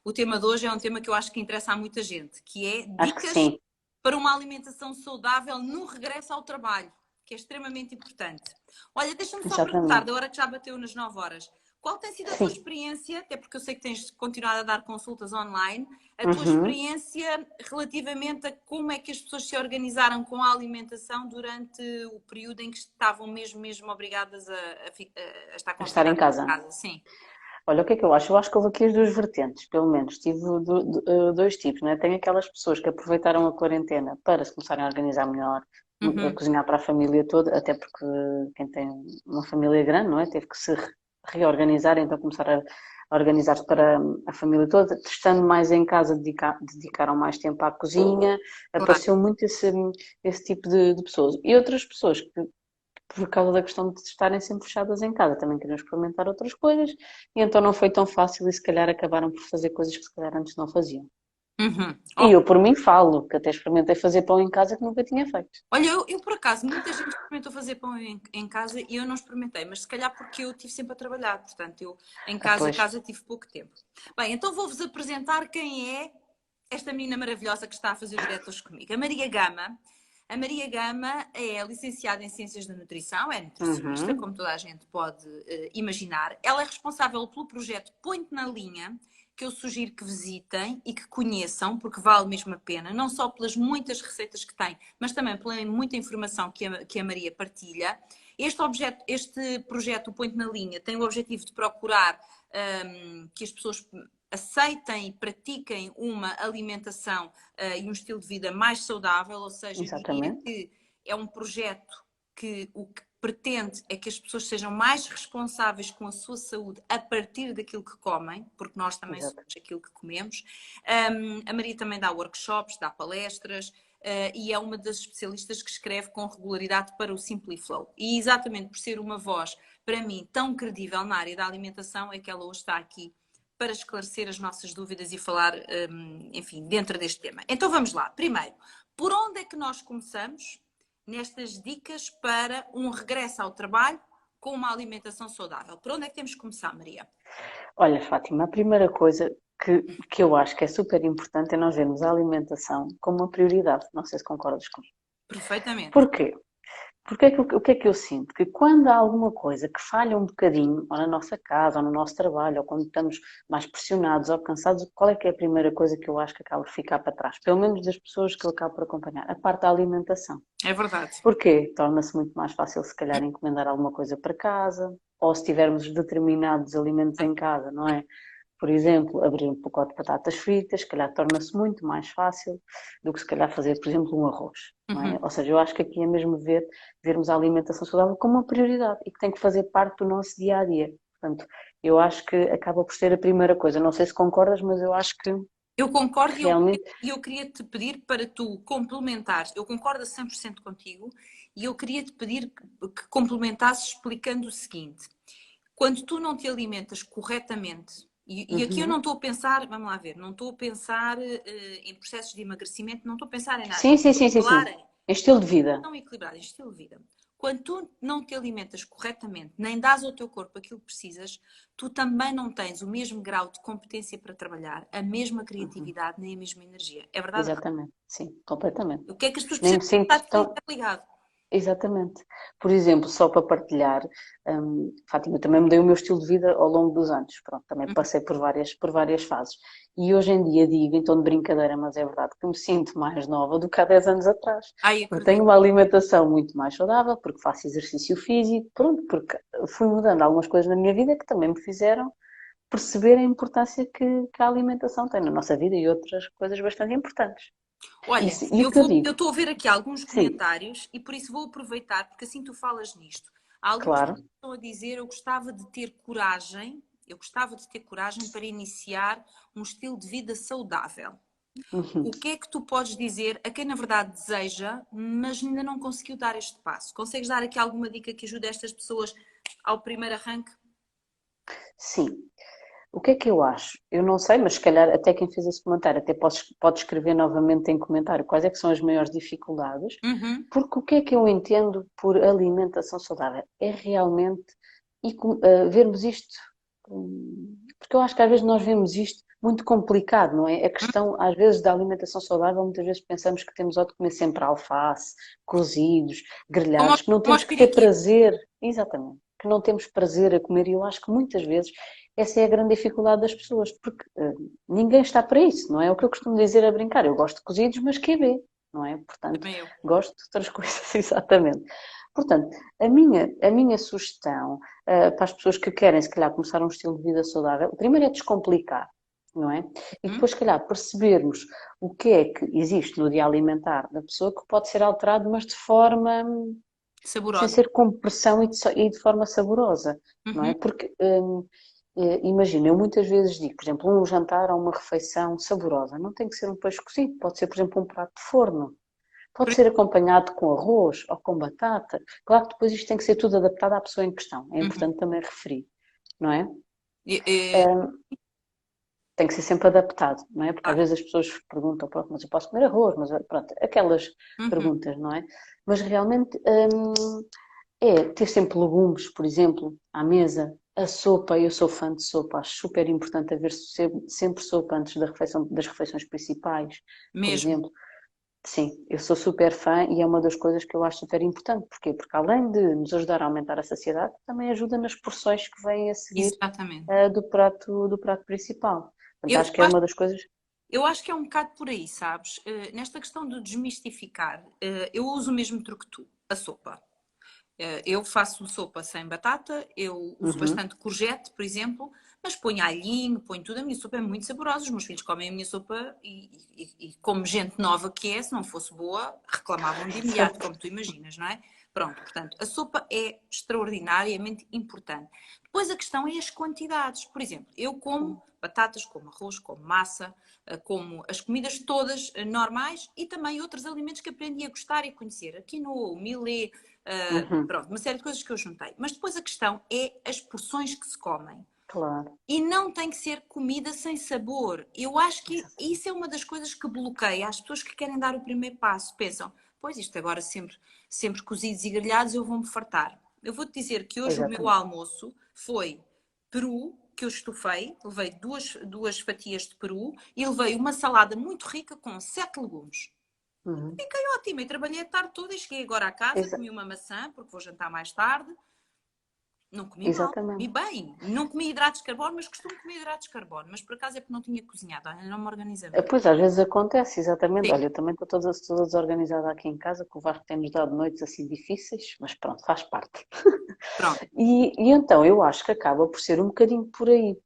O tema de hoje é um tema que eu acho que interessa a muita gente, que é Acho que dicas sim, para uma alimentação saudável no regresso ao trabalho, que é extremamente importante. Olha, deixa-me só perguntar, exatamente. da hora que já bateu nas 9 horas, qual tem sido a tua Sim. experiência, até porque eu sei que tens continuado a dar consultas online, a tua Uhum. experiência relativamente a como é que as pessoas se organizaram com a alimentação durante o período em que estavam mesmo obrigadas a estar A estar em confinadas casa. em casa? Sim. Olha, o que é que eu acho? Eu acho que houve aqui as duas vertentes, pelo menos. Tive dois tipos, né? Tem aquelas pessoas que aproveitaram a quarentena para se começarem a organizar melhor, a Uhum. cozinhar para a família toda, até porque quem tem uma família grande, não é? Teve que se reorganizar, então começar a organizar-se para a família toda, estando mais em casa, dedicaram mais tempo à cozinha, Claro. apareceu muito esse tipo de pessoas. E outras pessoas que por causa da questão de estarem sempre fechadas em casa, também queriam experimentar outras coisas, e então não foi tão fácil e se calhar acabaram por fazer coisas que se calhar antes não faziam. Uhum. E eu por mim falo, que até experimentei fazer pão em casa que nunca tinha feito. Olha, eu, por acaso, muita gente experimentou fazer pão em casa e eu não experimentei, mas se calhar porque eu estive sempre a trabalhar, portanto, eu em Ah, casa, pois, casa tive pouco tempo. Bem, então vou-vos apresentar quem é esta menina maravilhosa que está a fazer o direto hoje comigo. A Maria Gama. A Maria Gama é licenciada em Ciências da Nutrição, é nutricionista, uhum, como toda a gente pode imaginar. Ela é responsável pelo projeto Põe-te na Linha, que eu sugiro que visitem e que conheçam, porque vale mesmo a pena, não só pelas muitas receitas que tem, mas também pela muita informação que a Maria partilha. Este projeto, o Põe-te na Linha, tem o objetivo de procurar que as pessoas aceitem e pratiquem uma alimentação e um estilo de vida mais saudável, ou seja, eu diria exatamente, que é um projeto que o que pretende é que as pessoas sejam mais responsáveis com a sua saúde a partir daquilo que comem, porque nós também somos exato. aquilo que comemos. A Maria também dá workshops, dá palestras, e é uma das especialistas que escreve com regularidade para o Simpliflow. E exatamente por ser uma voz, para mim, tão credível na área da alimentação, é que ela hoje está aqui para esclarecer as nossas dúvidas e falar, enfim, dentro deste tema. Então vamos lá. Primeiro, por onde é que nós começamos nestas dicas para um regresso ao trabalho com uma alimentação saudável? Por onde é que temos que começar, Maria? Olha, Fátima, a primeira coisa que eu acho que é super importante é nós vermos a alimentação como uma prioridade. Não sei se concordas comigo. Perfeitamente. Porquê? Porque é que, o que é que eu sinto? Que quando há alguma coisa que falha um bocadinho, ou na nossa casa, ou no nosso trabalho, ou quando estamos mais pressionados ou cansados, qual é que é a primeira coisa que eu acho que acaba por ficar para trás? Pelo menos das pessoas que eu acabo por acompanhar. A parte da alimentação. É verdade. Porquê? Torna-se muito mais fácil, se calhar, encomendar alguma coisa para casa, ou se tivermos determinados alimentos em casa, não é? Por exemplo, abrir um pacote de batatas fritas, se calhar torna-se muito mais fácil do que se calhar fazer, por exemplo, um arroz, não é? Uhum. Ou seja, eu acho que aqui é mesmo vermos a alimentação saudável como uma prioridade e que tem que fazer parte do nosso dia a dia. Portanto, eu acho que acaba por ser a primeira coisa. Não sei se concordas, mas eu acho Eu concordo que realmente e eu queria te pedir para tu complementares. Eu concordo a 100% contigo e eu queria te pedir que complementasses explicando o seguinte. Quando tu não te alimentas corretamente, e aqui eu não uhum. estou a pensar, vamos lá ver, não estou a pensar em processos de emagrecimento, não estou a pensar em nada. Sim, sim, Estou sim, a sim, falar sim. em É estilo de vida. não equilibrado, em estilo de vida. Quando tu não te alimentas corretamente, nem dás ao teu corpo aquilo que precisas, tu também não tens o mesmo grau de competência para trabalhar, a mesma Uhum. criatividade, nem a mesma energia. É verdade ou não? Exatamente, sim, completamente. O que é que as pessoas Nem precisam me estar sinto tudo tão, interligado? exatamente. Por exemplo, só para partilhar, Fátima, eu também mudei o meu estilo de vida ao longo dos anos. Pronto, também Uhum. passei por várias fases. E hoje em dia digo, em tom de brincadeira, mas é verdade, que me sinto mais nova do que há 10 anos atrás. Ai, Porque tenho acredito. uma alimentação muito mais saudável, porque faço exercício físico, pronto, porque fui mudando algumas coisas na minha vida que também me fizeram perceber a importância que a alimentação tem na nossa vida e outras coisas bastante importantes. Olha, E o que eu eu digo? estou a ver aqui alguns Sim, comentários e por isso vou aproveitar, porque assim tu falas nisto. Há algumas pessoas claro. que estão a dizer eu gostava de ter coragem para iniciar um estilo de vida saudável. Uhum. O que é que tu podes dizer a quem na verdade deseja, mas ainda não conseguiu dar este passo? Consegues dar aqui alguma dica que ajude estas pessoas ao primeiro arranque? Sim. O que é que eu acho? Eu não sei, mas se calhar até quem fez esse comentário até pode escrever novamente em comentário quais é que são as maiores dificuldades, Uhum. porque o que é que eu entendo por alimentação saudável? É realmente vermos isto, porque eu acho que às vezes nós vemos isto muito complicado, não é? A questão, às vezes, da alimentação saudável, muitas vezes pensamos que temos de comer sempre alface, cozidos, Como, grelhados, que não como temos os que ter piriquis. prazer, exatamente, que não temos prazer a comer, e eu acho que muitas vezes essa é a grande dificuldade das pessoas, porque ninguém está para isso, não é? O que eu costumo dizer a brincar, eu gosto de cozidos, mas que bem, não é? Portanto, Também eu. gosto de outras coisas, exatamente. Portanto, a minha sugestão para as pessoas que querem, se calhar, começar um estilo de vida saudável, primeiro é descomplicar, não é? E Hum? depois, se calhar, percebermos o que é que existe no dia alimentar da pessoa que pode ser alterado, mas de forma sem Saborosa. ser com pressão e de forma saborosa, não é? Uhum. Porque, imagina, eu muitas vezes digo, por exemplo, um jantar ou uma refeição saborosa, não tem que ser um peixe cozido, pode ser, por exemplo, um prato de forno, Por pode ser acompanhado com arroz ou com batata. Claro que depois isto tem que ser tudo adaptado à pessoa em questão, é Uhum. importante também referir, não é? E- e- Tem que ser sempre adaptado, não é? Porque às claro. vezes as pessoas perguntam, pronto, mas eu posso comer arroz, mas pronto, aquelas Uhum. perguntas, não é? Mas realmente é ter sempre legumes, por exemplo, à mesa, a sopa, eu sou fã de sopa, acho super importante haver sempre sopa antes das refeições principais, por Mesmo. exemplo. Sim, eu sou super fã e é uma das coisas que eu acho super importante. Porquê? Porque além de nos ajudar a aumentar a saciedade, também ajuda nas porções que vêm a seguir Exatamente. do prato principal. Portanto, Eu acho que é uma das coisas. Eu acho que é um bocado por aí, sabes? Nesta questão de desmistificar, eu uso o mesmo truque que tu, a sopa. Eu faço sopa sem batata, eu uso Uhum. bastante courgette, por exemplo, mas ponho alhinho, ponho tudo. A minha sopa é muito saborosa. Os meus filhos comem a minha sopa e como gente nova que é, se não fosse boa, reclamavam de imediato, Exato. como tu imaginas, não é? Pronto, portanto, a sopa é extraordinariamente importante. Depois a questão é as quantidades. Por exemplo, eu como batatas, como arroz, como massa, como as comidas todas normais e também outros alimentos que aprendi a gostar e conhecer. A quinoa, o milê, Uhum. pronto, uma série de coisas que eu juntei. Mas depois a questão é as porções que se comem. Claro. E não tem que ser comida sem sabor. Eu acho que Exato. isso é uma das coisas que bloqueia as pessoas que querem dar o primeiro passo. Pensam, pois isto agora sempre cozidos e grelhados, eu vou-me fartar. Eu vou-te dizer que hoje o meu Exatamente. almoço foi peru, que eu estufei, levei duas fatias de peru e levei uma salada muito rica com 7 legumes. Uhum. Fiquei ótima e trabalhei a tarde toda e cheguei agora à casa, Exa- comi uma maçã, porque vou jantar mais tarde. Não comi mal, comi Exatamente. bem. Não comi hidratos de carbono, mas costumo comer hidratos de carbono. Mas por acaso é porque não tinha cozinhado, ainda não me organizei bem. Pois, às vezes acontece, exatamente. Sim, Olha, eu também estou toda desorganizada aqui em casa, que o Vasco tem-nos dado noites assim difíceis, mas pronto, faz parte. pronto. E então eu acho que acaba por ser um bocadinho por aí,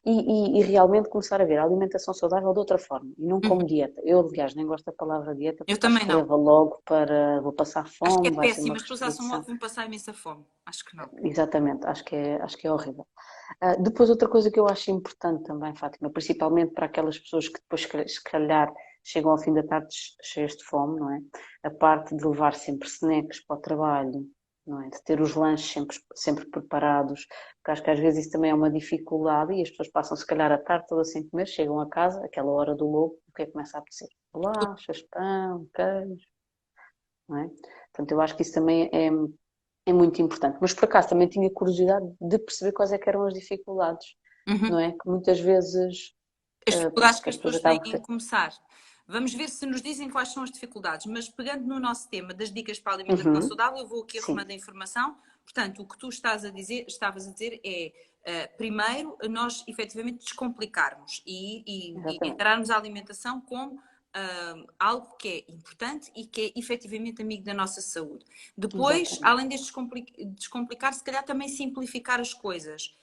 e realmente começar a ver a alimentação saudável de outra forma, e não Uhum. como dieta. Eu, aliás, nem gosto da palavra dieta, Eu porque acho também que não. leva logo para vou passar Acho que é fome, vai ser uma péssimo. As pessoas acham logo restrição. que vão passar imensa fome. Acho que não. Exatamente, acho que é horrível. Depois, outra coisa que eu acho importante também, Fátima, principalmente para aquelas pessoas que depois, se calhar, chegam ao fim da tarde cheias de fome, não é? A parte de levar sempre snacks para o trabalho, não é? De ter os lanches sempre preparados, porque acho que às vezes isso também é uma dificuldade e as pessoas passam, se calhar, a tarde toda sem comer, chegam a casa, aquela hora do lobo, o que é que começa a apetecer? Bolachas, pão, queijo, não é? Portanto, eu acho que isso também é muito importante. Mas por acaso também tinha curiosidade de perceber quais é que eram as dificuldades, Uhum. não é? Que muitas vezes, As pronto, dificuldades que que as as pessoas pessoas têm acabam por em ter. começar. Vamos ver se nos dizem quais são as dificuldades. Mas pegando no nosso tema das dicas para a alimentação Uhum, saudável, eu vou aqui sim, arrumando a informação. Portanto, o que tu estavas a dizer é, primeiro, nós efetivamente descomplicarmos e exatamente, encararmos a alimentação como algo que é importante e que é efetivamente amigo da nossa saúde. Depois, exatamente. além deste descomplicar, se calhar também simplificar as coisas.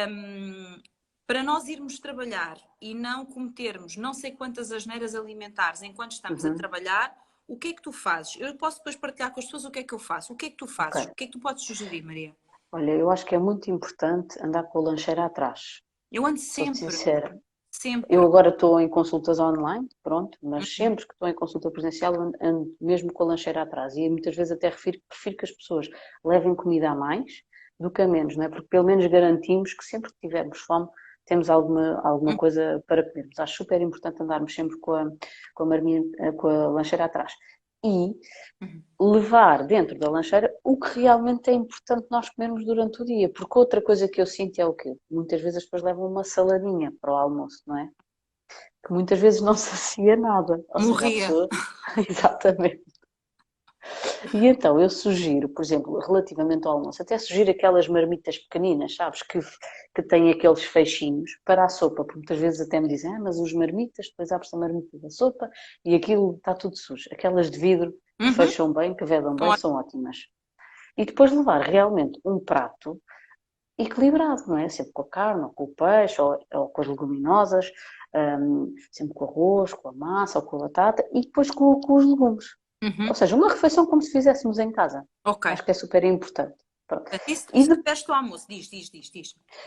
Um, para nós irmos trabalhar e não cometermos não sei quantas asneiras alimentares enquanto estamos a Uhum, trabalhar, o que é que tu fazes? Eu posso depois partilhar com as pessoas o que é que eu faço. O que é que tu ok. fazes? O que é que tu podes sugerir, Maria? Olha, eu acho que é muito importante andar com a lancheira atrás. Eu ando Sou-te sempre, sincera. Eu sempre. agora estou em consultas online, pronto, mas sempre que estou em consulta presencial ando mesmo com a lancheira atrás. E muitas vezes até prefiro que as pessoas levem comida a mais do que a menos, não é? Porque pelo menos garantimos que sempre que tivermos fome temos alguma coisa para comermos. Acho super importante andarmos sempre com a lancheira atrás. E levar dentro da lancheira o que realmente é importante nós comermos durante o dia. Porque outra coisa que eu sinto é o quê? Muitas vezes as pessoas levam uma saladinha para o almoço, não é? que muitas vezes não sacia nada. Ou seja, a Morria. pessoa. Exatamente. E então eu sugiro, por exemplo, relativamente ao almoço, até sugiro aquelas marmitas pequeninas, sabes, que têm aqueles feixinhos para a sopa, porque muitas vezes até me dizem, mas os marmitas, depois abres a marmita da sopa e aquilo está tudo sujo. Aquelas de vidro que Uhum. fecham bem, que vedam bem, Ótimo. são ótimas. E depois levar realmente um prato equilibrado, não é? Sempre com a carne, ou com o peixe, ou com as leguminosas, sempre com o arroz, com a massa, ou com a batata, e depois com os legumes. Ou Uhum. seja, uma refeição como se fizéssemos em casa. Ok. Acho que é super importante. Pronto. Portanto, isso E se de- tiveste o almoço, diz.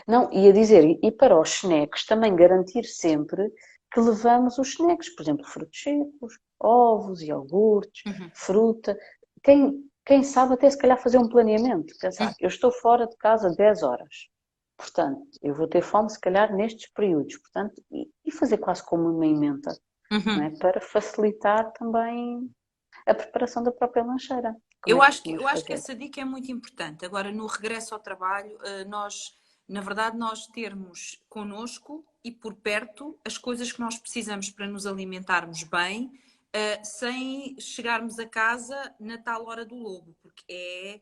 não, ia dizer, e para os snacks, também garantir sempre que levamos os snacks, por exemplo, frutos secos, ovos, iogurtes, Uhum. fruta. Quem sabe até se calhar fazer um planeamento, Uhum. pensar, eu estou fora de casa 10 horas, portanto, eu vou ter fome se calhar nestes períodos, portanto, e fazer quase como uma emenda, não é? Uhum. Para facilitar também a preparação da própria lancheira. Como Eu é que acho que, costumas eu acho que fazer? essa dica é muito importante. Agora, no regresso ao trabalho, nós, na verdade, nós termos connosco e por perto as coisas que nós precisamos para nos alimentarmos bem, sem chegarmos a casa na tal hora do lobo, porque é.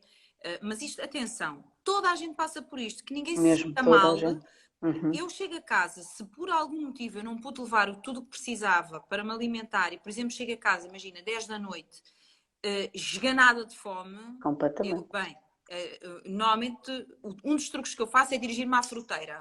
Mas isto, atenção, toda a gente passa por isto, que ninguém se Mesmo sinta toda a mal. gente. Uhum. Eu chego a casa, se por algum motivo eu não pude levar tudo o que precisava para me alimentar, e por exemplo, chego a casa, imagina, 10 da noite, esganada de fome, Completamente. normalmente um dos truques que eu faço é dirigir-me à fruteira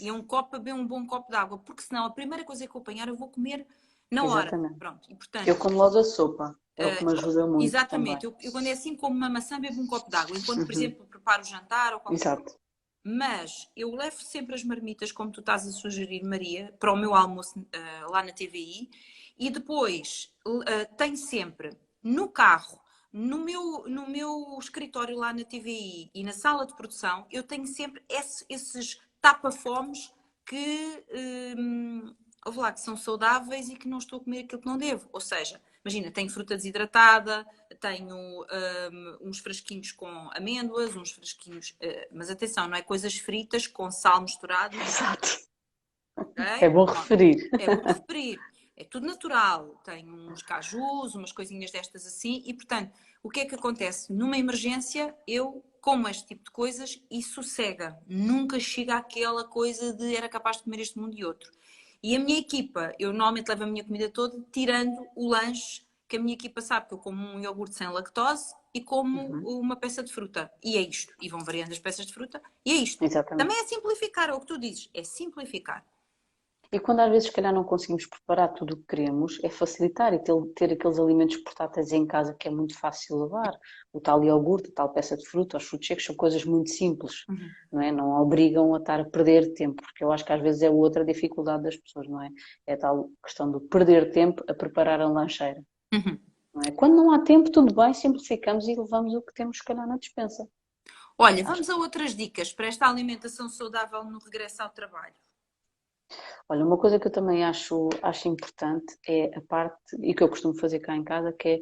e a um copo a beber um bom copo de água, porque senão a primeira coisa que eu apanhar eu vou comer na hora. Exatamente. Pronto, e Eu portanto, como logo a sopa. É o que me ajuda muito também. exatamente, eu quando é assim como uma maçã bebo um copo de água, enquanto por Uhum. exemplo preparo o jantar ou qualquer coisa. Exato. Mas eu levo sempre as marmitas, como tu estás a sugerir, Maria, para o meu almoço lá na TVI e depois tenho sempre no carro, no meu escritório lá na TVI e na sala de produção, eu tenho sempre esses tapa-fomes que, ouve lá, que são saudáveis e que não estou a comer aquilo que não devo. Ou seja, imagina, tenho fruta desidratada, tenho uns frasquinhos com amêndoas, uns frasquinhos, mas atenção, não é coisas fritas com sal misturado, não. Exato. É Ok? bom Pronto. referir. É bom referir. É tudo natural. Tenho uns cajus, umas coisinhas destas assim, e portanto, o que é que acontece? Numa emergência, eu como este tipo de coisas e sossega. Nunca chega àquela coisa de era capaz de comer este mundo e outro. E a minha equipa, eu normalmente levo a minha comida toda, tirando o lanche, que a minha equipa sabe que eu como um iogurte sem lactose e como Uhum. uma peça de fruta. E é isto. E vão variando as peças de fruta. E é isto. Exatamente. Também é simplificar, é o que tu dizes. É simplificar. E quando às vezes, se calhar, não conseguimos preparar tudo o que queremos, é facilitar e ter aqueles alimentos portáteis em casa que é muito fácil levar. O tal iogurte, a tal peça de fruta, os frutos secos são coisas muito simples, Uhum. não é? Não obrigam a estar a perder tempo, porque eu acho que às vezes é outra dificuldade das pessoas, não é? É a tal questão do perder tempo a preparar a lancheira, Uhum. não é? Quando não há tempo, tudo bem, simplificamos e levamos o que temos, se calhar, na despensa. Olha, Acho. vamos a outras dicas para esta alimentação saudável no regresso ao trabalho. Olha, uma coisa que eu também acho importante é a parte, e que eu costumo fazer cá em casa, que é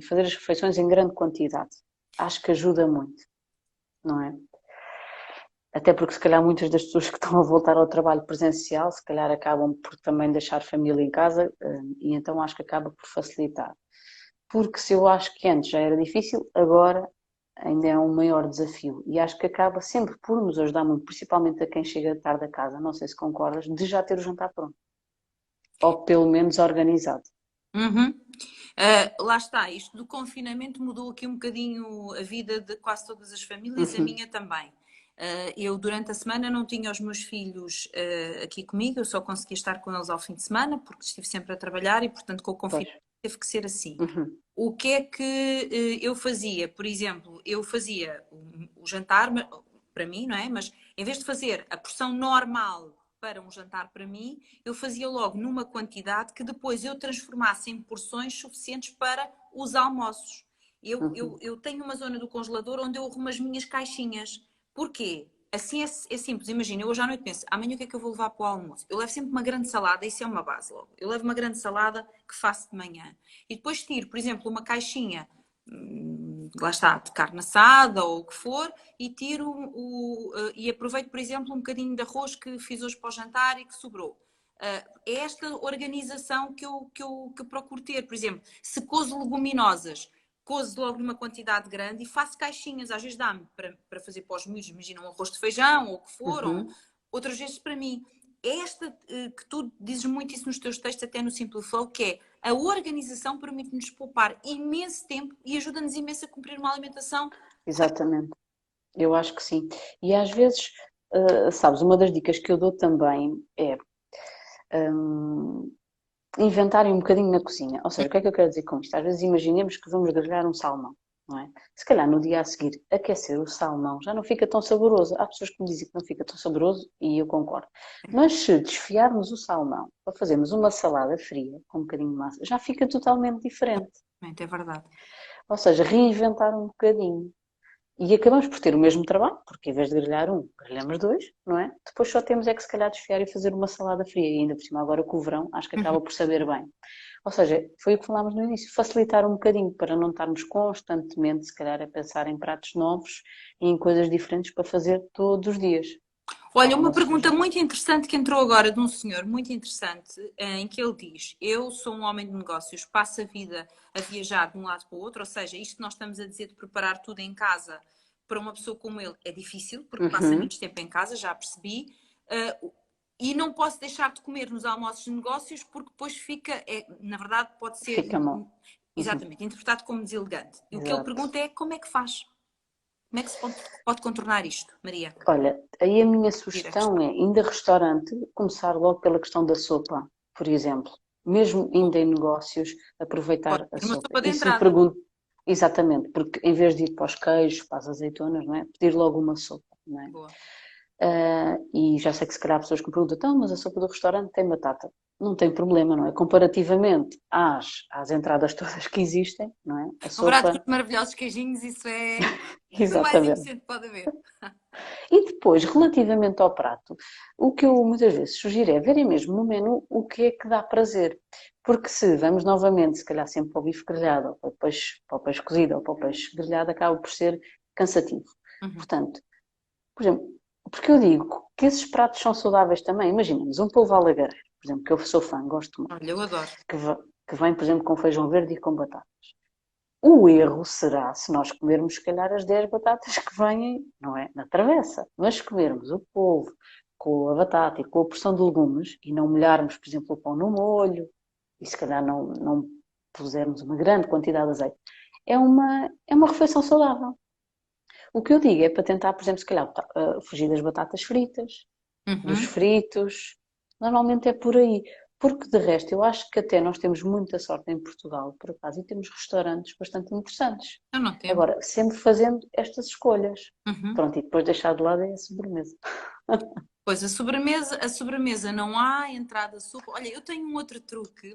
fazer as refeições em grande quantidade. Acho que ajuda muito, não é? Até porque se calhar muitas das pessoas que estão a voltar ao trabalho presencial, se calhar acabam por também deixar família em casa, e então acho que acaba por facilitar. Porque se eu acho que antes já era difícil, agora ainda é um maior desafio. E acho que acaba sempre por nos ajudar muito, principalmente a quem chega tarde a casa, não sei se concordas, de já ter o jantar pronto. Ou pelo menos organizado. Uhum. Lá está, isto do confinamento mudou aqui um bocadinho a vida de quase todas as famílias, a Uhum. minha também. Eu durante a semana não tinha os meus filhos aqui comigo, eu só conseguia estar com eles ao fim de semana, porque estive sempre a trabalhar e, portanto, com o Pois. confinamento teve que ser assim. Uhum. O que é que eu fazia? Por exemplo, eu fazia o jantar para mim, não é? Mas em vez de fazer a porção normal para um jantar para mim, eu fazia logo numa quantidade que depois eu transformasse em porções suficientes para os almoços. Eu, eu, Uhum. eu tenho uma zona do congelador onde eu arrumo as minhas caixinhas. Porquê? Assim é simples. Imagina, eu hoje à noite penso, amanhã o que é que eu vou levar para o almoço? Eu levo sempre uma grande salada, isso é uma base logo. Eu levo uma grande salada que faço de manhã. E depois tiro, por exemplo, uma caixinha, lá está, de carne assada ou o que for, e tiro e aproveito, por exemplo, um bocadinho de arroz que fiz hoje para o jantar e que sobrou. É esta organização que eu procuro ter. Por exemplo, se cozo leguminosas, cozo logo numa quantidade grande e faço caixinhas. Às vezes dá-me para fazer para os miúdos, imagina um arroz de feijão ou o que for, ou Uhum. outras vezes para mim. É esta que tu dizes muito isso nos teus textos, até no Simple Flow, que é a organização permite-nos poupar imenso tempo e ajuda-nos imenso a cumprir uma alimentação. Exatamente. Eu acho que sim. E às vezes, sabes, uma das dicas que eu dou também é hum, inventarem um bocadinho na cozinha. Ou seja, o que é que eu quero dizer com isto? Às vezes imaginemos que vamos grelhar um salmão, não é? Se calhar no dia a seguir, aquecer o salmão já não fica tão saboroso. Há pessoas que me dizem que não fica tão saboroso e eu concordo. Mas se desfiarmos o salmão para fazermos uma salada fria com um bocadinho de massa, já fica totalmente diferente. É verdade. Ou seja, reinventar um bocadinho. E acabamos por ter o mesmo trabalho, porque em vez de grelhar um, grelhamos dois, não é? Depois só temos é que se calhar desfiar e fazer uma salada fria. E ainda por cima agora com o verão, acho que acaba por saber bem. Ou seja, foi o que falámos no início, facilitar um bocadinho para não estarmos constantemente, se calhar, a pensar em pratos novos e em coisas diferentes para fazer todos os dias. Olha, Forma uma não pergunta suja. muito interessante que entrou agora de um senhor muito interessante, em que ele diz: Eu sou um homem de negócios, passo a vida a viajar de um lado para o outro, ou seja, isto que nós estamos a dizer de preparar tudo em casa para uma pessoa como ele é difícil, porque passa Uhum. menos tempo em casa, já percebi, e não posso deixar de comer nos almoços de negócios porque depois fica, na verdade, pode ser Fica mal. Uhum. exatamente interpretado como deselegante. E o que ele Exato. pergunta é como é que faz? Como é que se pode contornar isto, Maria? Olha, aí a minha Direto. sugestão é, ainda restaurante, começar logo pela questão da sopa, por exemplo. Mesmo ainda em negócios, Pode aproveitar a ser uma sopa. sopa de E se me entrada. pergunto, exatamente, porque em vez de ir para os queijos, para as azeitonas, não é? Pedir logo uma sopa, não é? Boa. E já sei que se calhar há pessoas que me perguntam, então, mas a sopa do restaurante tem batata. Não tem problema, não é? Comparativamente às entradas todas que existem, não é? A Um prato com sopa, os maravilhosos queijinhos, isso é do mais exatamente. inocente que pode haver. E depois, relativamente ao prato, o que eu muitas vezes sugiro é verem mesmo no menu o que é que dá prazer. Porque se vamos novamente, se calhar sempre para o bife grelhado, ou para o peixe cozido, ou para o peixe grelhado, acaba por ser cansativo. Uhum. Portanto, por exemplo, porque eu digo que esses pratos são saudáveis também. Imaginemos um polvo à lagareiro, por exemplo, que eu sou fã, gosto muito, Olha, eu adoro. que vem, por exemplo, com feijão verde e com batata. O erro será se nós comermos, se calhar, as 10 batatas que vêm, não é? Na travessa. Mas se comermos o polvo com a batata e com a porção de legumes e não molharmos, por exemplo, o pão no molho e se calhar não pusermos uma grande quantidade de azeite, é uma refeição saudável. O que eu digo é para tentar, por exemplo, se calhar, fugir das batatas fritas, dos Uhum. fritos. Normalmente é por aí. Porque de resto, eu acho que até nós temos muita sorte em Portugal, por acaso, e temos restaurantes bastante interessantes. Eu não temos. Agora, sempre fazendo estas escolhas. Uhum. Pronto, e depois deixar de lado é a sobremesa. Pois a sobremesa não há entrada sopa. Olha, eu tenho um outro truque.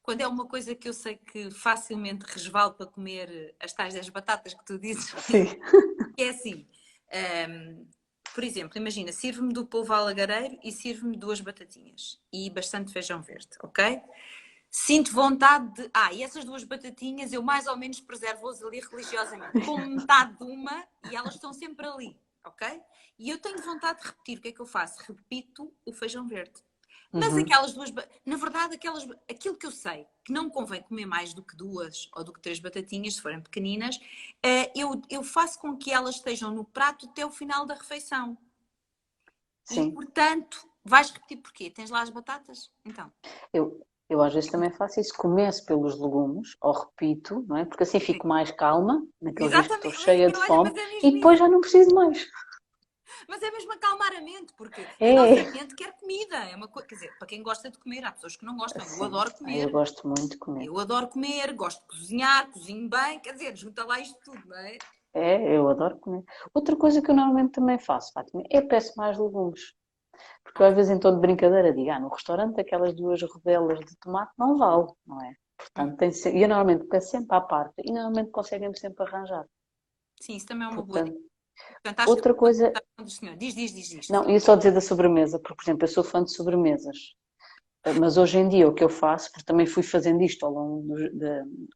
Quando é uma coisa que eu sei que facilmente resvalo para comer as tais 10 batatas que tu dizes, Sim. que é assim. hum, por exemplo, imagina, sirvo-me do polvo à lagareiro e sirvo-me duas batatinhas e bastante feijão verde, ok? Sinto vontade de. E essas duas batatinhas eu mais ou menos preservo-as ali religiosamente. Como metade de uma e elas estão sempre ali, ok? E eu tenho vontade de repetir. O que é que eu faço? Repito o feijão verde. Mas Uhum. aquelas duas. Na verdade, aquilo que eu sei que não convém comer mais do que duas ou do que três batatinhas, se forem pequeninas, eu faço com que elas estejam no prato até o final da refeição. E, Sim. portanto, vais repetir porquê? Tens lá as batatas? Então. Eu às vezes também faço isso. Começo pelos legumes, ou repito, não é? Porque assim fico mais calma, naqueles dias que estou Exatamente, cheia de olha, fome, mas é e mesmo depois isso. já não preciso mais. Mas é mesmo acalmar a mente, porque a nossa É, mente quer comida. É uma coisa, quer dizer, para quem gosta de comer, há pessoas que não gostam. Eu sim. adoro Eu comer. gosto muito de comer. Eu adoro comer, gosto de cozinhar, cozinho bem, quer dizer, junta lá isto tudo, não é? É, eu adoro comer. Outra coisa que eu normalmente também faço, Fátima, é peço mais legumes. Porque eu, às Ok. vezes em tom de brincadeira digo, no restaurante aquelas duas rodelas de tomate não vale, não é? Portanto, e eu normalmente peço sempre à parte e normalmente conseguem-me sempre arranjar. Sim, isso também é uma boa dica. Portanto, Portanto, acho que outra vou coisa, tentar com o senhor. Diz. não, ia só dizer da sobremesa, porque, por exemplo, eu sou fã de sobremesas. Mas hoje em dia o que eu faço, porque também fui fazendo isto ao longo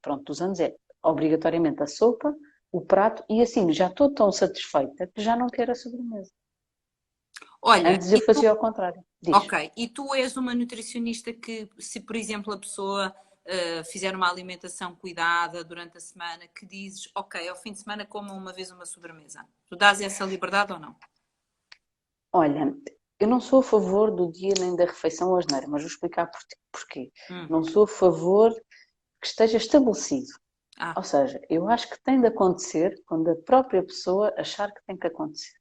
pronto, dos anos, é obrigatoriamente a sopa, o prato, e assim já estou tão satisfeita que já não quero a sobremesa. Olha, Antes eu fazia ao contrário. Diz. ok, e tu és uma nutricionista que, se por exemplo a pessoa fizer uma alimentação cuidada durante a semana, que dizes, ok, ao fim de semana coma uma vez uma sobremesa. Tu dás essa liberdade ou não? Olha, eu não sou a favor do dia nem da refeição ou asneira, mas vou explicar porquê. Hum. Não sou a favor que esteja estabelecido. Ah, Ou seja, eu acho que tem de acontecer quando a própria pessoa achar que tem que acontecer.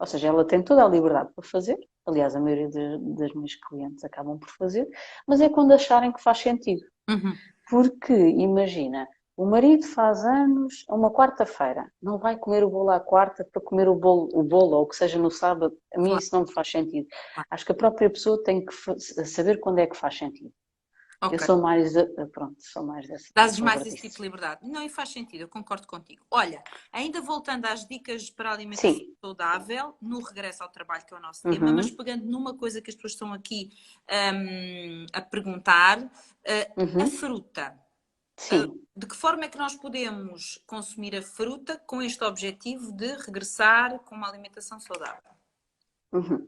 Ou seja, ela tem toda a liberdade para fazer, aliás, a maioria das minhas clientes acabam por fazer, mas é quando acharem que faz sentido. uhum, Porque, imagina, o marido faz anos a uma quarta-feira, não vai comer o bolo à quarta para comer o bolo ou o que seja no sábado. A mim claro, isso não me faz sentido. claro. Acho que a própria pessoa tem que saber quando é que faz sentido. Eu Ok. sou mais, pronto, sou mais a Dás favor mais esse tipo disso. de liberdade. Não, e faz sentido, eu concordo contigo. Olha, ainda voltando às dicas para a alimentação Sim. saudável, no regresso ao trabalho, que é o nosso tema, mas Uhum. pegando numa coisa que as pessoas estão aqui a perguntar, a Uhum. fruta. Sim. De que forma é que nós podemos consumir a fruta com este objetivo de regressar com uma alimentação saudável? Uhum.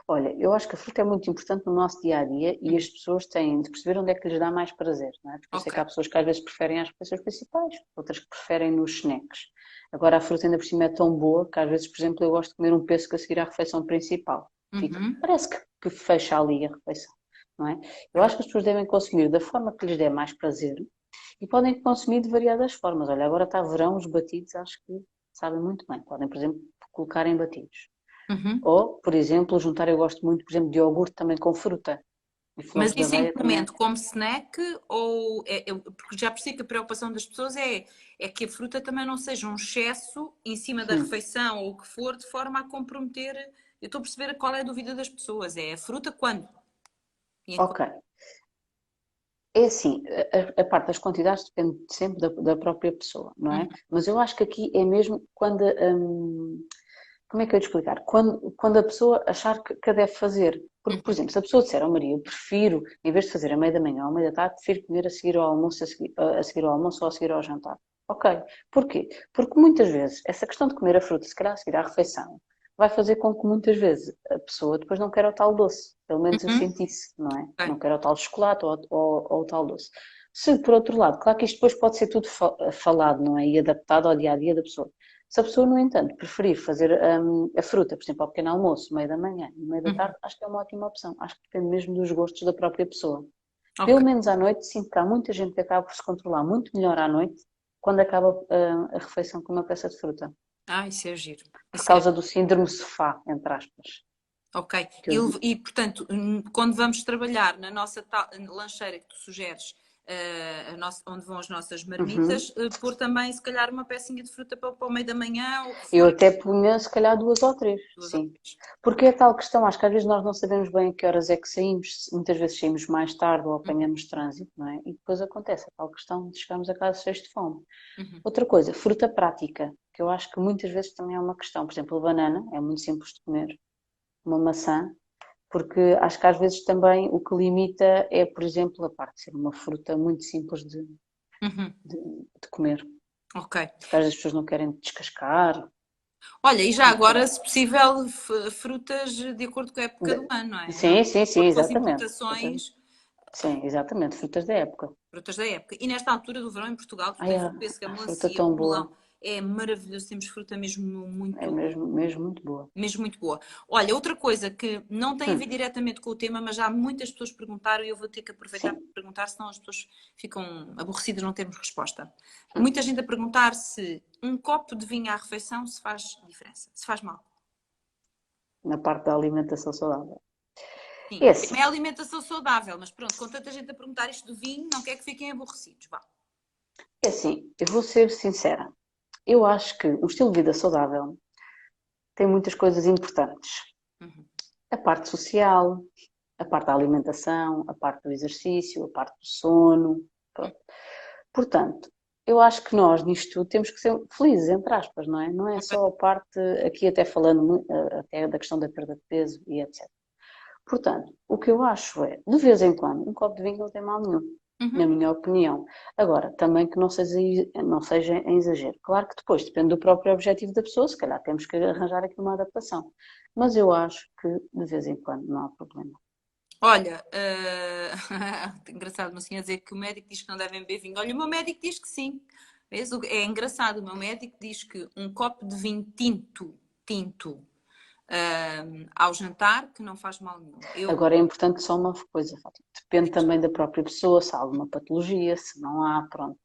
Olha, eu acho que a fruta é muito importante no nosso dia a dia e as pessoas têm de perceber onde é que lhes dá mais prazer, não é? Porque eu sei Ok. que há pessoas que às vezes preferem as refeições principais, outras que preferem nos snacks. Agora a fruta ainda por cima é tão boa que às vezes, por exemplo, eu gosto de comer um pêssego a seguir à refeição principal. Fica, Uhum. parece que fecha ali a refeição, não é? Eu acho que as pessoas devem consumir da forma que lhes der mais prazer e podem consumir de variadas formas. Olha, agora está verão, os batidos acho que sabem muito bem. Podem, por exemplo, colocar em batidos. Uhum. Ou, por exemplo, juntar, eu gosto muito, por exemplo, de iogurte também com fruta. E Mas flocos de isso em aveia que também. momento? Como snack ou porque já percebi que a preocupação das pessoas é que a fruta também não seja um excesso em cima da Hum, refeição ou o que for, de forma a comprometer. Eu estou a perceber qual é a dúvida das pessoas. É a fruta quando? E em que... ok. É assim, a parte das quantidades depende sempre da própria pessoa, não é? Uhum, Mas eu acho que aqui é mesmo quando, como é que eu ia te explicar? Quando a pessoa achar que a deve fazer. Porque, por uhum, exemplo, se a pessoa disser ao Maria, eu prefiro, em vez de fazer à meia da manhã ou à meia da tarde, prefiro comer a seguir ao almoço, a seguir ao almoço ou a seguir ao jantar. Ok. Porquê? Porque muitas vezes essa questão de comer a fruta, se calhar a seguir à refeição, vai fazer com que muitas vezes a pessoa depois não queira o tal doce. Pelo menos eu uhum. senti isso, não é? Ok. Não quero o tal chocolate ou o tal doce. Se, por outro lado, claro que isto depois pode ser tudo falado, não é? E adaptado ao dia a dia da pessoa. Se a pessoa, no entanto, preferir fazer a fruta, por exemplo, ao pequeno almoço, meio da manhã e meio da Uhum. tarde, acho que é uma ótima opção. Acho que depende mesmo dos gostos da própria pessoa. Pelo Ok. menos à noite, sinto que há muita gente que acaba por se controlar muito melhor à noite quando acaba a refeição com uma peça de fruta. Ah, isso é giro. Por Isso é... causa do síndrome sofá, entre aspas. Ok. Que eu... Portanto, quando vamos trabalhar na nossa lancheira que tu sugeres, onde vão as nossas Uhum. marmitas, pôr também, se calhar, uma pecinha de fruta para o meio da manhã ou o que Eu for, até punha, se calhar, duas ou três, duas ou sim. três. Porque é tal questão, acho que às vezes nós não sabemos bem a que horas é que saímos, muitas vezes saímos mais tarde ou Uhum, apanhamos trânsito, não é? E depois acontece a tal questão de chegarmos a casa cheios de fome. uhum. Outra coisa, fruta prática, que eu acho que muitas vezes também é uma questão. Por exemplo, a banana é muito simples de comer, uma maçã, porque acho que às vezes também o que limita é, por exemplo, a parte de ser uma fruta muito simples Uhum. de, de comer. Ok. Porque às vezes as pessoas não querem descascar, Olha, e já e agora, pronto. se possível, frutas de acordo com a época do ano, não é? Não Sim, sim, sim, com as exatamente. importações, Sim, exatamente, frutas da época. frutas da época. E nesta altura do verão em Portugal, tu Ai, tens o pêssego, a a fruta melancia, tão o boa, melão. É maravilhoso, temos fruta mesmo é muito, mesmo, mesmo muito boa. mesmo muito boa. Olha, outra coisa que não tem a ver Hum, diretamente com o tema, mas já muitas pessoas perguntaram e eu vou ter que aproveitar para sim. perguntar, senão as pessoas ficam aborrecidas, não temos resposta. Hum. Muita gente a perguntar se um copo de vinho à refeição se faz diferença, se faz mal. Na parte da alimentação saudável. Sim, É o tema assim, é a alimentação saudável, mas pronto, com tanta gente a perguntar isto do vinho, não quer que fiquem aborrecidos. Vá. é assim, eu vou ser sincera. Eu acho que o estilo de vida saudável tem muitas coisas importantes. Uhum. A parte social, a parte da alimentação, a parte do exercício, a parte do sono. Pronto. Portanto, eu acho que nós nisto tudo temos que ser felizes, entre aspas, não é? Não é só a parte, aqui até falando até da questão da perda de peso e etc. Portanto, o que eu acho é, de vez em quando, um copo de vinho não tem mal nenhum. na Uhum. minha opinião. Agora, também que não seja em exagero. Claro que depois depende do próprio objetivo da pessoa, se calhar temos que arranjar aqui uma adaptação. Mas eu acho que de vez em quando não há problema. Olha, engraçado, uma senhora dizer que o médico diz que não devem beber vinho. Olha, o meu médico diz que sim. Vês? É engraçado, o meu médico diz que um copo de vinho tinto, ao jantar, que não faz mal nenhum. Eu, Agora é importante só uma coisa, Fátima. Depende também da própria pessoa, se há alguma patologia, se não há, pronto.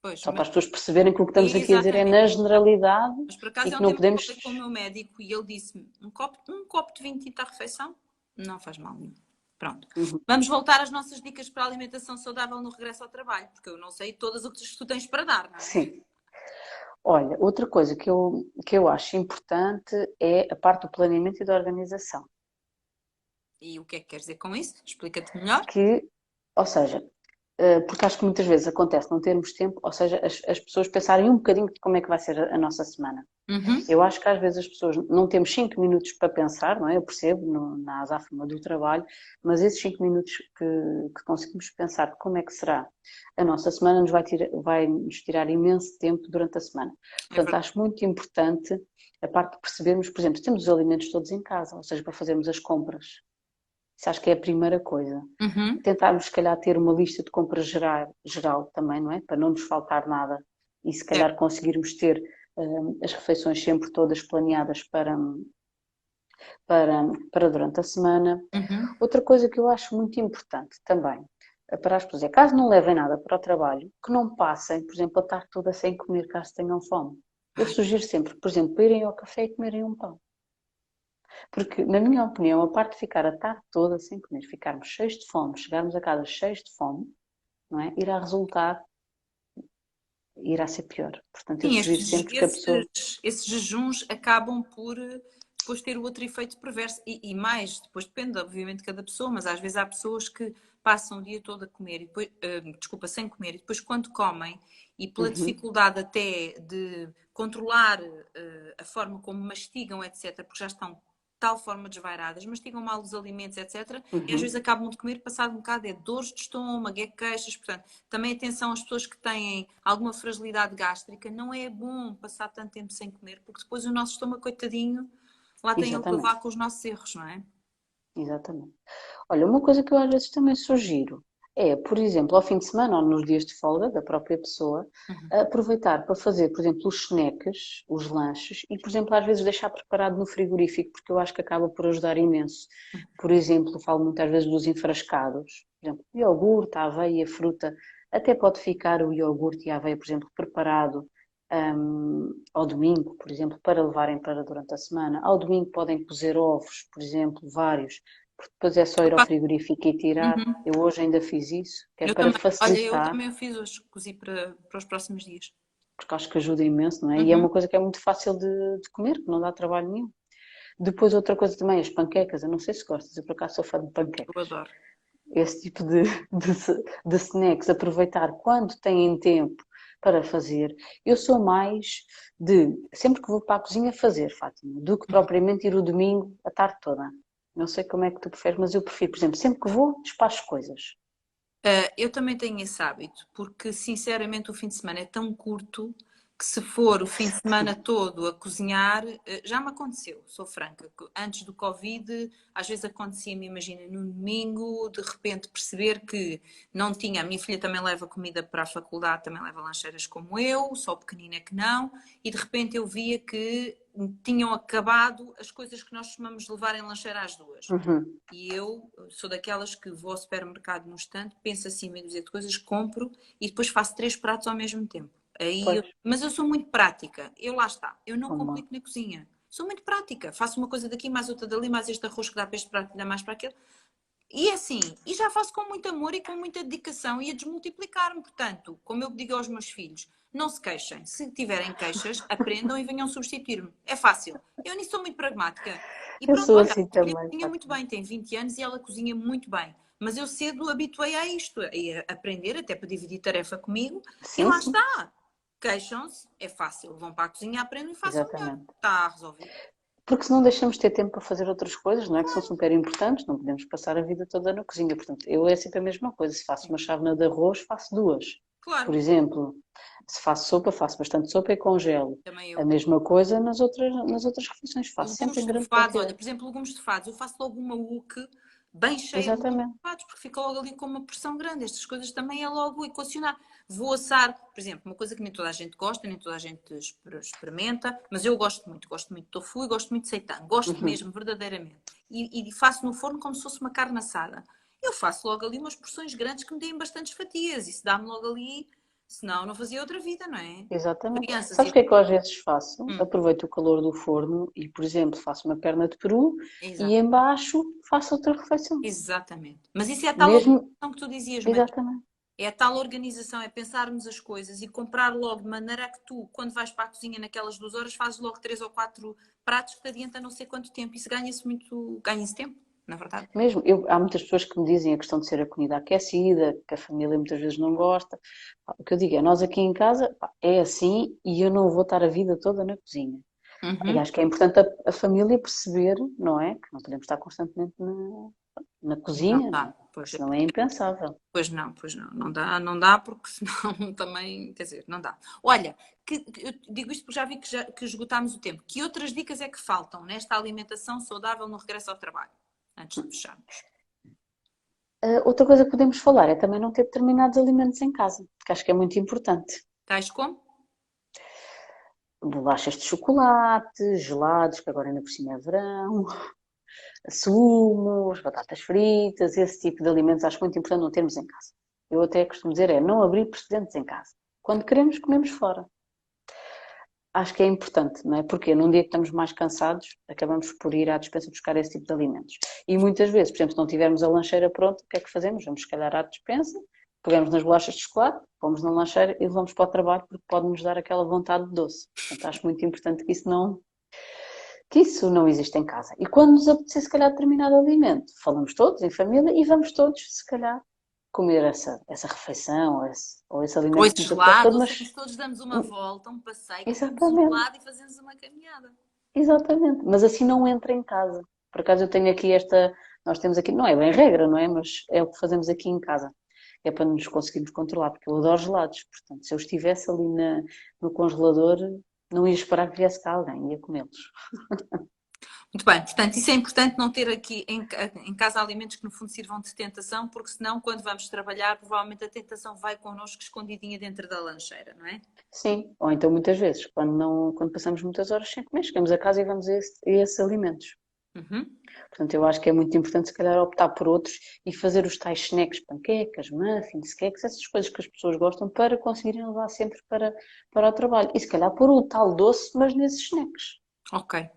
pois, Só para mas, as pessoas perceberem que o que estamos aqui a dizer é exatamente. na generalidade Mas por e acaso que não ontem eu podemos. falei com o meu médico e ele disse-me: um copo de vinho tinto à refeição não faz mal nenhum. Pronto. Uhum. Vamos voltar às nossas dicas para a alimentação saudável no regresso ao trabalho, porque eu não sei todas as que tu tens para dar, não é? Sim. Olha, outra coisa que eu acho importante é a parte do planeamento e da organização. E o que é que queres dizer com isso? Explica-te melhor. Que, ou seja, porque acho que muitas vezes acontece não termos tempo, ou seja, as pessoas pensarem um bocadinho de como é que vai ser a nossa semana. Uhum. Eu acho que às vezes as pessoas não temos 5 minutos para pensar, não é? Eu percebo na azáfama do trabalho, mas esses 5 minutos que conseguimos pensar de como é que será a nossa semana vai nos tirar imenso tempo durante a semana. É Portanto, verdade. acho muito importante a parte de percebermos, por exemplo, temos os alimentos todos em casa, ou seja, para fazermos as compras. Isso acho que é a primeira coisa. Uhum. Tentarmos, se calhar, ter uma lista de compras geral também, não é? Para não nos faltar nada e, se Certo. calhar, conseguirmos ter as refeições sempre todas planeadas para durante a semana. Uhum. Outra coisa que eu acho muito importante também para as pessoas é, caso não levem nada para o trabalho, que não passem, por exemplo, a tarde toda sem comer, caso tenham fome. Eu Ai, sugiro sempre, por exemplo, para irem ao café e comerem um pão. Porque, na minha opinião, a parte de ficar a tarde toda sem comer, ficarmos cheios de fome, chegarmos a casa cheios de fome, não é? Irá ser pior. Portanto, eu sim, sugiro sempre que a pessoa. esses jejuns acabam por depois ter o outro efeito perverso. E mais, depois depende, obviamente, de cada pessoa, mas às vezes há pessoas que passam o dia todo a comer, e depois, desculpa, sem comer, e depois quando comem, e pela Uhum, dificuldade até de controlar a forma como mastigam, etc., porque já estão de tal forma desvairadas, mastigam mal os alimentos, etc., e às vezes uhum, acabam de comer, passado um bocado, é dores de estômago, é queixas, portanto, também atenção às pessoas que têm alguma fragilidade gástrica, não é bom passar tanto tempo sem comer, porque depois o nosso estômago, coitadinho, lá tem ele que exatamente, levar com os nossos erros, não é? exatamente. Olha, uma coisa que eu às vezes também sugiro é, por exemplo, ao fim de semana ou nos dias de folga da própria pessoa, Uhum. aproveitar para fazer, por exemplo, os snacks, os lanches, e, por exemplo, às vezes deixar preparado no frigorífico, porque eu acho que acaba por ajudar imenso. Por exemplo, falo muitas vezes dos enfrascados, por exemplo, iogurte, a aveia, a fruta, até pode ficar o iogurte e a aveia, por exemplo, preparado ao domingo, por exemplo, para levarem para durante a semana. Ao domingo podem cozer ovos, por exemplo, vários, porque depois é só ir ao frigorífico e tirar. Uhum. Eu hoje ainda fiz isso, que é Eu para também. Olha, eu facilitar, também o fiz hoje, cozi para os próximos dias. porque acho que ajuda imenso, não é? E é Uhum. uma coisa que é muito fácil de comer, que não dá trabalho nenhum. Depois, outra coisa também, as panquecas. Eu não sei se gostas, eu por acaso sou fã de Eu panquecas. adoro. Esse tipo de snacks, aproveitar quando têm tempo para fazer. Eu sou mais de, sempre que vou para a cozinha, fazer, Fátima, do que propriamente ir o domingo a tarde toda. Não sei como é que tu preferes, mas eu prefiro, por exemplo, sempre que vou, despacho coisas. Eu também tenho esse hábito, porque sinceramente o fim de semana é tão curto que se for o fim de semana todo a cozinhar, já me aconteceu, sou franca. Antes do Covid, às vezes acontecia-me, imagina, no domingo, de repente perceber que não tinha. A minha filha também leva comida para a faculdade, também leva lancheiras como eu, só pequenina que não, e de repente eu via que tinham acabado as coisas que nós costumamos levar em lancheira às duas. Uhum, E eu sou daquelas que vou ao supermercado no instante, penso assim, meio dúzia de coisas, compro e depois faço 3 pratos ao mesmo tempo. pois, Mas eu sou muito prática. Eu lá está. Eu não como. complico na cozinha. Sou muito prática. Faço uma coisa daqui, mais outra dali, mais este arroz que dá para este prato, dá mais para aquele. E é assim, e já faço com muito amor e com muita dedicação e a desmultiplicar-me. Portanto, como eu digo aos meus filhos, não se queixem. Se tiverem queixas, aprendam e venham substituir-me. É fácil. Eu nisso sou muito pragmática. E Eu pronto, sou olha, a assim minha filha também, cozinha muito Fátima. bem, tem 20 anos e ela cozinha muito bem. Mas eu cedo habituei a isto, a aprender, até para dividir tarefa comigo. E Sim, lá sim, está. Queixam-se, é fácil. Vão para a cozinha, aprendem e façam melhor. exatamente. Está resolvido. Porque senão deixamos de ter tempo para fazer outras coisas, não é? Que são super importantes, não podemos passar a vida toda na cozinha. Portanto, eu é sempre a mesma coisa. Se faço uma chávena de arroz, faço duas. Por Claro, exemplo, se faço sopa, faço bastante sopa e congelo. também A eu. mesma coisa nas outras refeições, faço sempre Legumes em grande estufados, olha, quantidade. por exemplo, legumes estufados, eu faço logo uma wok bem cheia de legumes Exatamente. estufados, porque fica logo ali com uma porção grande. Estas coisas também é logo equacionar. Vou assar, por exemplo, uma coisa que nem toda a gente gosta, nem toda a gente experimenta, mas eu gosto muito de tofu e gosto muito de seitan, gosto Uhum. mesmo, verdadeiramente. E faço no forno como se fosse uma carne assada. Eu faço logo ali umas porções grandes que me deem bastantes fatias, isso dá-me logo ali, senão não fazia outra vida, não é? Exatamente. Crianças Sabes e... o que é que eu às vezes faço? Hum, Aproveito o calor do forno e, por exemplo, faço uma perna de peru e exato. embaixo faço outra refeição. Exatamente. Mas isso é a tal Mesmo, organização que tu dizias, Maria. exatamente. É a tal organização, é pensarmos as coisas e comprar logo de maneira a que tu, quando vais para a cozinha naquelas 2 horas, fazes logo 3 ou 4 pratos que te adianta não sei quanto tempo. Isso ganha-se muito, ganha-se tempo, na verdade. Mesmo, há muitas pessoas que me dizem a questão de ser a comida aquecida, que a família muitas vezes não gosta. Pá, o que eu digo é, nós aqui em casa, pá, é assim e eu não vou estar a vida toda na cozinha. E Uhum. acho que é importante a família perceber, não é? Que não podemos estar constantemente na Não cozinha, não dá. é? Porque senão é impensável. Pois não, não dá porque senão também, quer dizer, não dá. Olha, eu digo isto porque já vi que esgotámos o tempo. Que outras dicas é que faltam nesta alimentação saudável no regresso ao trabalho? Antes de fecharmos. Outra coisa que podemos falar é também não ter determinados alimentos em casa, porque acho que é muito importante. Tais como? Bolachas de chocolate, gelados, que agora ainda por cima é verão, sumos, batatas fritas, esse tipo de alimentos acho muito importante não termos em casa. Eu até costumo dizer é não abrir precedentes em casa. Quando queremos, comemos fora. Acho que é importante, não é? Porque num dia que estamos mais cansados, acabamos por ir à despensa buscar esse tipo de alimentos. E muitas vezes, por exemplo, se não tivermos a lancheira pronta, o que é que fazemos? Vamos, se calhar, à despensa, pegamos nas bolachas de chocolate, pomos na lancheira e levamos para o trabalho porque pode-nos dar aquela vontade de doce. Portanto, acho muito importante que isso não existe em casa. E quando nos apetecer, se calhar, determinado alimento, falamos todos em família e vamos todos, se calhar, comer essa refeição ou esse Ou alimento esse que nos apetece gelado, todo, ou mas saímos todos, damos uma volta, um passeio, comemos um exatamente, gelado e fazemos uma caminhada. exatamente. Mas assim não entra em casa. Por acaso eu tenho aqui nós temos aqui, não é bem regra, não é? Mas é o que fazemos aqui em casa. É para nos conseguirmos controlar, porque eu adoro gelados. Portanto, se eu estivesse ali no congelador, não ia esperar que viesse cá alguém, ia comê-los. Muito bem, portanto, isso é importante não ter aqui em casa alimentos que no fundo sirvam de tentação, porque senão, quando vamos trabalhar, provavelmente a tentação vai connosco escondidinha dentro da lancheira, não é? Sim, ou então muitas vezes, quando passamos muitas horas sem comer, chegamos a casa e vamos a esses alimentos. Uhum. Portanto, eu acho que é muito importante, se calhar, optar por outros e fazer os tais snacks, panquecas, muffins, cakes, essas coisas que as pessoas gostam para conseguirem levar sempre para o trabalho. E se calhar pôr o tal doce, mas nesses snacks. Ok,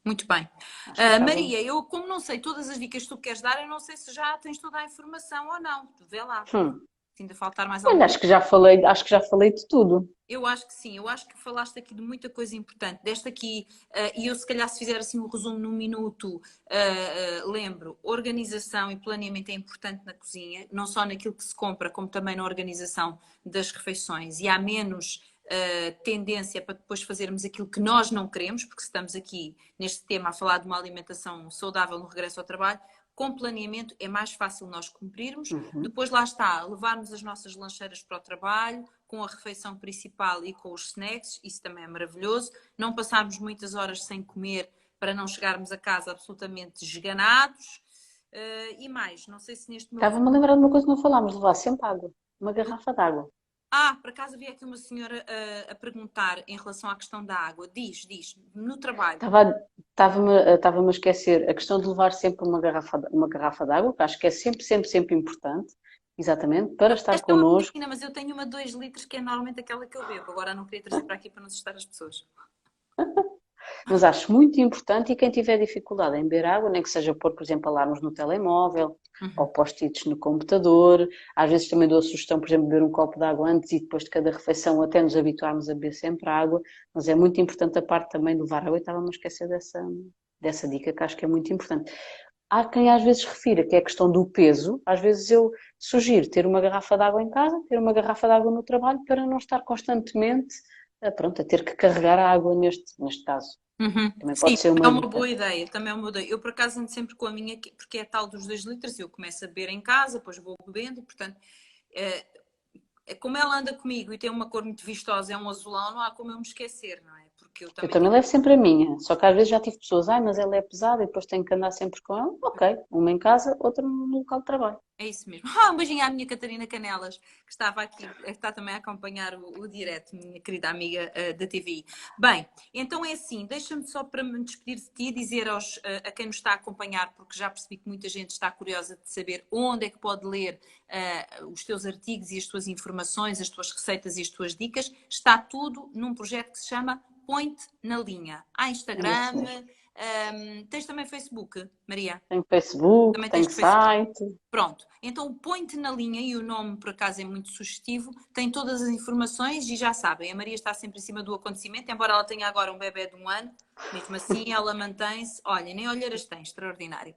muito bem. Acho que acaba. Maria, eu como não sei todas as dicas que tu queres dar, eu não sei se já tens toda a informação ou não. Tu vê lá, Hum. se ainda faltar mais Olha, alguma. acho que já falei de tudo. Eu acho que sim, eu acho que falaste aqui de muita coisa importante. Desta aqui, e eu se calhar se fizer assim um resumo num minuto, lembro, organização e planeamento é importante na cozinha, não só naquilo que se compra, como também na organização das refeições. E há menos tendência para depois fazermos aquilo que nós não queremos, porque estamos aqui neste tema a falar de uma alimentação saudável no regresso ao trabalho, com planeamento é mais fácil nós cumprirmos. Uhum. Depois lá está, levarmos as nossas lancheiras para o trabalho, com a refeição principal e com os snacks, isso também é maravilhoso. Não passarmos muitas horas sem comer para não chegarmos a casa absolutamente esganados. E mais, não sei se neste meu Estava-me a lembrar de uma coisa que não falámos, levar sempre água. Uma garrafa de água. por acaso havia aqui uma senhora a perguntar em relação à questão da água. Diz, no trabalho. Estava-me a esquecer a questão de levar sempre uma garrafa de água, que acho que é sempre, sempre, sempre importante, exatamente, para estar Esta é uma connosco. pequenina, mas eu tenho uma de 2 litros que é normalmente aquela que eu bebo. Agora não queria trazer para aqui para não assustar as pessoas. Mas acho muito importante e quem tiver dificuldade em beber água, nem que seja pôr, por exemplo, alarmes no telemóvel ou Uhum. post-its no computador. Às vezes também dou a sugestão, por exemplo, beber um copo de água antes e depois de cada refeição, até nos habituarmos a beber sempre água. Mas é muito importante a parte também de levar água e estava-me a esquecer dessa dica que acho que é muito importante. Há quem às vezes refira que é a questão do peso. Às vezes eu sugiro ter uma garrafa de água em casa, ter uma garrafa de água no trabalho para não estar constantemente, pronto, a ter que carregar a água neste caso. Uhum. Também Sim, pode ser é uma uma dica. boa ideia, também é uma boa ideia. Eu, por acaso, ando sempre com a minha, porque é tal dos 2 litros, eu começo a beber em casa, depois vou bebendo, e, portanto, eh, como ela anda comigo e tem uma cor muito vistosa, é um azulão, não há como eu me esquecer, não é? Porque eu Eu também também tenho. levo sempre a minha, só que às vezes já tive pessoas, ai, mas ela é pesada e depois tenho que andar sempre com ela. Ok, uma em casa, outra no local de trabalho. É isso mesmo. Um beijinho à minha Catarina Canelas, que estava aqui, está também a acompanhar o direto, minha querida amiga da TVI. Bem, então é assim, deixa-me só para me despedir de ti, dizer a quem nos está a acompanhar, porque já percebi que muita gente está curiosa de saber onde é que pode ler os teus artigos e as tuas informações, as tuas receitas e as tuas dicas. Está tudo num projeto que se chama Point na Linha. Há É isso Instagram, mesmo. tens também Facebook, Maria? Tenho Facebook, Também tens tenho Facebook. site. Pronto, então põe-te na linha e o nome por acaso é muito sugestivo, tem todas as informações e já sabem, a Maria está sempre em cima do acontecimento, embora ela tenha agora um bebê de 1 ano, mesmo assim ela mantém-se, olha, nem olheiras tem, extraordinário.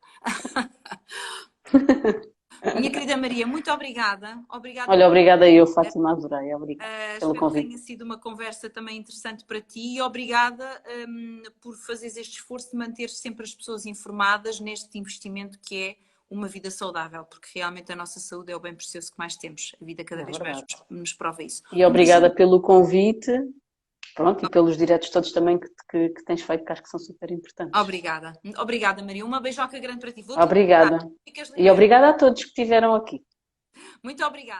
Minha querida Maria, muito obrigada, obrigada Olha, por obrigada eu, Fátima, adorei. Obrigada pelo espero que convite. tenha sido uma conversa também interessante para ti e obrigada por fazeres este esforço de manter sempre as pessoas informadas neste investimento que é uma vida saudável, porque realmente a nossa saúde é o bem precioso que mais temos. A vida cada É vez mais verdade. nos prova isso. E Um beijinho. obrigada pelo convite, pronto, e pelos diretos todos também que tens feito, que acho que são super importantes. Obrigada. Obrigada, Maria. Uma beijoca grande para ti. Vou-te ligar. Obrigada. Ficas E liberta. obrigada a todos que estiveram aqui. Muito obrigada.